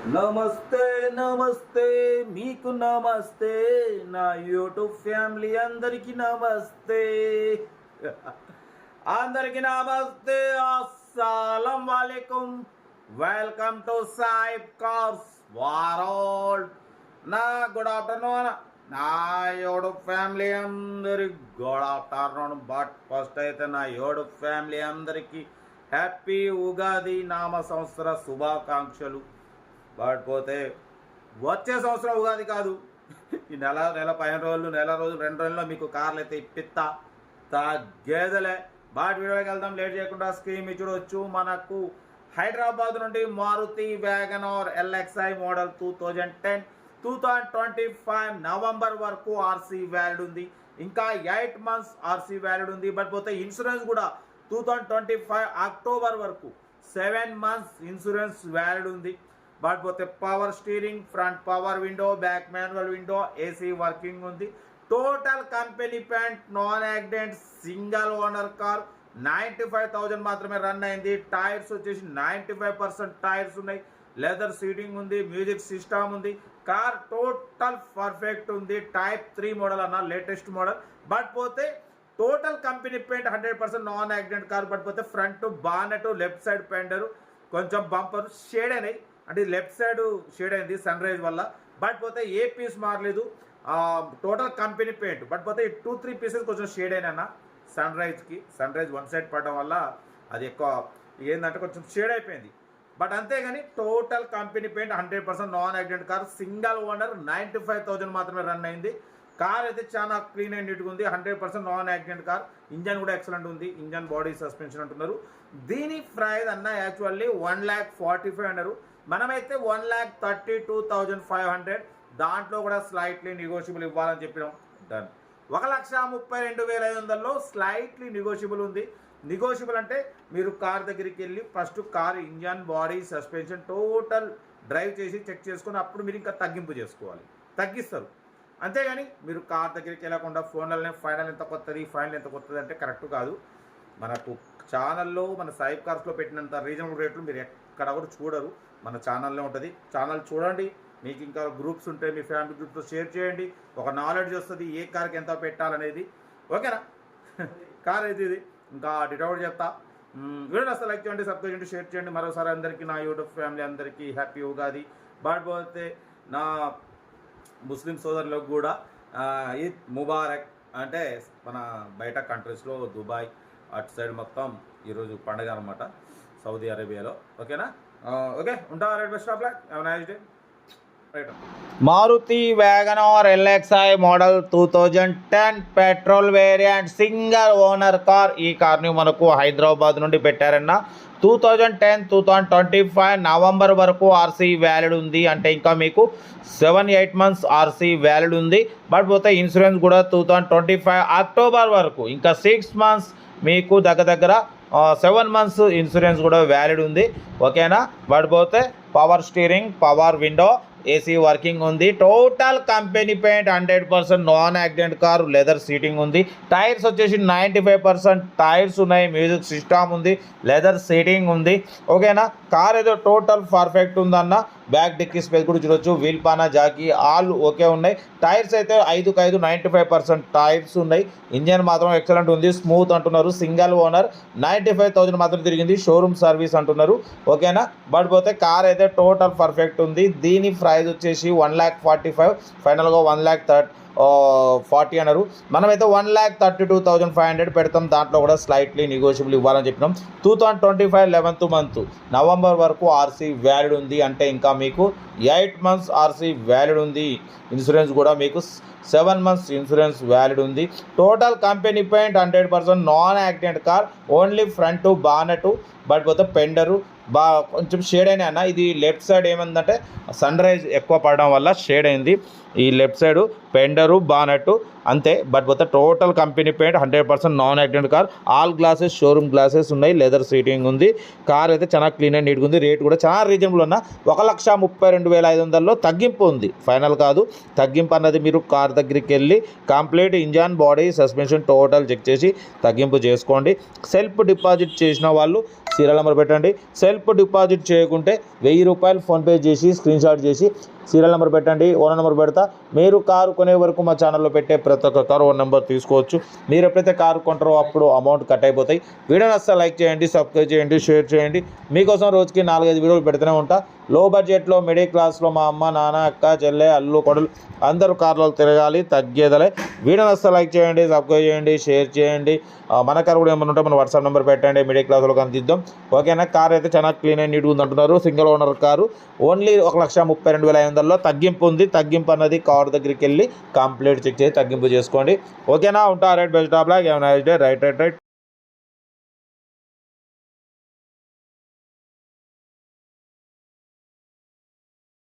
నమస్తే నమస్తే మీకు నమస్తే నా యూట్యూబ్ ఫ్యామిలీ అందరికీ నమస్తే అందరికీ నమస్తే అస్సలం వాలేకుం వెల్కమ్ టు సాయిబ్ కార్స్ వరల్డ్ నా గుడ్ ఆఫ్టర్నూన్ నా యూట్యూబ్ ఫ్యామిలీ అందరికి గుడ్ ఆఫ్టర్నూన్ బట్ ఫస్ట్ అయితే నా యూట్యూబ్ ఫ్యామిలీ అందరికీ హ్యాపీ ఉగాది నామ సంవత్సర శుభాకాంక్షలు. పోతే వచ్చే సంవత్సరం ఉగాది కాదు, ఈ నెల 15 రోజులు, నెల రోజులు, 2 రోజుల్లో మీకు కార్లు అయితే ఇప్పిస్తా తగ్గేదలే. వీడియోకి వెళ్దాం లేట్ చేయకుండా. స్క్రీన్ చూడవచ్చు. మనకు హైదరాబాద్ నుండి Maruti WagonR LXI model 2010 2025 November వరకు ఆర్సీ వ్యాలిడ్ ఉంది. ఇంకా 8 months ఆర్సీ వ్యాలిడ్ ఉంది. పోతే ఇన్సూరెన్స్ కూడా 2025 అక్టోబర్ వరకు 7 months ఇన్సూరెన్స్ వ్యాలిడ్ ఉంది. పోతే power steering, front power window, back manual window, AC working ఉంది. Total company paint, non accident, single owner car. 95,000 మాత్రమే రన్ అయింది. టైర్స్ వచ్చేసి 95% టైర్స్ ఉన్నాయి. లెదర్ సీటింగ్ ఉంది, మ్యూజిక్ సిస్టమ్ ఉంది. కార్ టోటల్ పర్ఫెక్ట్ ఉంది. టైప్ 3 మోడల్ అన్న, లేటెస్ట్ మోడల్. పోతే total company paint 100% non accident car. పోతే front bonnet, left side fender, కొంచెం బంపర్ షేడ్ అయినాయి. అంటే లెఫ్ట్ సైడ్ షేడ్ అయింది సన్ రైజ్ వల్ల. పోతే ఏ పీస్ మారలేదు, టోటల్ కంపెనీ పెయింట్. పోతే 2-3 పీసెస్ కొంచెం షేడ్ అయినా సన్ రైజ్ వన్ సైడ్ పడడం వల్ల అది ఎక్కువ ఏంటంటే కొంచెం షేడ్ అయిపోయింది. అంతేగాని total company paint 100% non accident car. Single owner, 95,000 మాత్రమే రన్ అయింది. కార్ అయితే చాలా క్లీన్ అండ్ నీట్గా ఉంది. 100% నాన్ యాక్సిడెంట్ కార్. ఇంజన్ కూడా ఎక్సలెంట్ ఉంది. ఇంజన్ బాడీ సస్పెన్షన్ అంటున్నారు. దీని ప్రైస్ అన్న యాక్చువల్లీ 1,45,000 అన్నారు. మనమైతే 1,32,500. దాంట్లో కూడా స్లైట్లీ నెగోషియబుల్ ఇవ్వాలని చెప్పినాం. డన్. 1,32,500లో స్లైట్లీ నెగోషియబుల్ ఉంది. నెగోషియబుల్ అంటే మీరు కార్ దగ్గరికి వెళ్ళి first car engine, body, suspension total drive చేసి చెక్ చేసుకుని అప్పుడు మీరు ఇంకా తగ్గింపు చేసుకోవాలి, తగ్గిస్తారు. అంతేగాని మీరు కార్ దగ్గరికి వెళ్ళకుండా ఫోన్లనే ఫైనల్ ఎంత కొత్తది అంటే కరెక్ట్ కాదు. మనకు ఛానల్లో, మన సాయిబ్ కార్స్లో పెట్టినంత రీజనబుల్ రేట్లు మీరు ఎక్కడ కూడా చూడరు. మన ఛానల్లో ఉంటుంది. ఛానల్ చూడండి. మీకు ఇంకా గ్రూప్స్ ఉంటే మీ ఫ్యామిలీ గ్రూప్తో షేర్ చేయండి. ఒక నాలెడ్జ్ వస్తుంది ఏ కార్కి ఎంత పెట్టాలనేది. ఓకేనా? కార్ అయితే ఇది. ఇంకా డిటౌట్ చెప్తా. వీడియో అసలు లైక్ చేయండి, సబ్స్క్రైబ్ చేయండి, షేర్ చేయండి. మరోసారి అందరికీ, నా యూట్యూబ్ ఫ్యామిలీ అందరికీ హ్యాపీ ఉగాది. పోతే నా ముస్లిం సోదరులకు కూడా ఈద్ ముబారక్. అంటే మన బయట కంట్రీస్లో దుబాయ్ అటు సైడ్ మొత్తం ఈరోజు పండుగ అనమాట, సౌదీ అరేబియాలో. ఓకేనా? ఓకే, ఉంటా. Right, best of luck. Have a nice day. Maruti WagonR LXI model 2010 petrol variant single owner car. ఈ కార్ని మనకు హైదరాబాద్ నుండి పెట్టారన్న. 2010 2025 నవంబర్ వరకు ఆర్సీ వ్యాలిడ్ ఉంది. అంటే ఇంకా మీకు 7-8 months ఆర్సీ వ్యాలిడ్ ఉంది. పోతే ఇన్సూరెన్స్ కూడా 2025 అక్టోబర్ వరకు, ఇంకా 6 months మీకు దగ్గర 7 months ఇన్సూరెన్స్ కూడా వ్యాలిడ్ ఉంది. ఓకేనా? పోతే power steering, power window, AC working ఉంది. Total company paint 100% non accident car. Leather seating ఉంది. టైర్స్ వచ్చేసి 95% టైర్స్ ఉన్నాయి. మ్యూజిక్ సిస్టమ్ ఉంది. లెదర్ సీటింగ్ ఉంది. ఓకేనా? కార్ ఏదో టోటల్ పర్ఫెక్ట్ ఉందన్న. బ్యాక్ డిక్కీ స్పేస్ కూడా చూడొచ్చు. వీల్ పానా, జాకీ ఆల్ ఓకే ఉన్నాయి. టైర్స్ అయితే 5 95% టైర్స్ ఉన్నాయి. ఇంజన్ మాత్రం ఎక్సలెంట్ ఉంది, స్మూత్ అంటున్నారు. సింగల్ ఓనర్, 95,000 మాత్రం తిరిగింది. షోరూమ్ సర్వీస్ అంటున్నారు. ఓకేనా? పోతే కార్ అయితే టోటల్ పర్ఫెక్ట్ ఉంది. దీని ప్రైస్ వచ్చేసి 1,45,000, ఫైనల్గా 1,40,000 అన్నారు. మనమైతే 1,32,500 పెడతాం. దాంట్లో కూడా స్లైట్లీ నెగోషియబుల్ ఇవ్వాలని చెప్పినాం. 2025 11th month నవంబర్ వరకు ఆర్సీ వ్యాలిడ్ ఉంది. అంటే ఇంకా మీకు 8 months ఆర్సీ వ్యాలిడ్ ఉంది. ఇన్సూరెన్స్ కూడా మీకు 7 months ఇన్సూరెన్స్ వ్యాలిడ్ ఉంది. Total company paint 100% non accident car. Only front bonnet, పోతే పెండరు కొంచెం షేడ్ అయినా అన్న. ఇది లెఫ్ట్ సైడ్ ఏమైందంటే సన్ రైజ్ ఎక్కువ పడడం వల్ల షేడ్ అయింది. ఈ లెఫ్ట్ సైడ్ పెండరు బానెట్ అంతే. బట్ మొత్తం total company paint 100% non accident car. All glasses showroom glasses ఉన్నాయి. లెదర్ సీటింగ్ ఉంది. కార్ అయితే చాలా క్లీన్ అండ్ నీట్గా ఉంది. రేట్ కూడా చాలా రీజనబుల్ ఉన్న 1,32,500లో తగ్గింపు ఉంది. ఫైనల్ కాదు, తగ్గింపు అన్నది మీరు కార్ దగ్గరికి వెళ్ళి complete engine body suspension total check చేసి తగ్గింపు చేసుకోండి. సెల్ఫ్ డిపాజిట్ చేసిన వాళ్ళు సీరియల్ నెంబర్ పెట్టండి. సెల్ఫ్ డిపాజిట్ చేయకుంటే 1000 రూపాయలు ఫోన్పే చేసి స్క్రీన్ షాట్ చేసి సీరియల్ నెంబర్ పెట్టండి. ఓనర్ నెంబర్ పెడతా. మీరు కారు కొనే వరకు మా ఛానల్లో పెట్టే ప్రతి ఒక్క కారు ఓన్ నెంబర్ తీసుకోవచ్చు. మీరు ఎప్పుడైతే కారు కొంటారో అప్పుడు అమౌంట్ కట్ అయిపోతాయి. వీడియోని అస్సలు లైక్ చేయండి, సబ్స్క్రైబ్ చేయండి, షేర్ చేయండి. మీకోసం రోజుకి 4-5 వీడియోలు పెడుతూనే ఉంటా. లో బడ్జెట్లో మిడిల్ క్లాస్లో మా అమ్మ నాన్న అక్క చెల్లె అల్లు కొడులు అందరూ కార్లో తిరగాలి, తగ్గేదలే. వీడియోని అస్సలు లైక్ చేయండి, సబ్స్క్రైబ్ చేయండి, షేర్ చేయండి. మన కారు కూడా ఏమైనా ఉంటే మన వాట్సాప్ నెంబర్ పెట్టండి, మిడిల్ క్లాస్లో అందిద్దాం. ఓకేనా. కార్ అయితే చాలా క్లీన్ అండ్ నీట్గా ఉంది అంటున్నారు. Single owner car. ఓన్లీ 1,32,500లో తగ్గింపు ఉంది. తగ్గింపు అన్నది కార్ దగ్గరికి వెళ్ళి కంప్లీట్ చెక్ చేసి తగ్గింపు చేసుకోండి. ఓకేనా. ఉంటా. Right best of luck. Right.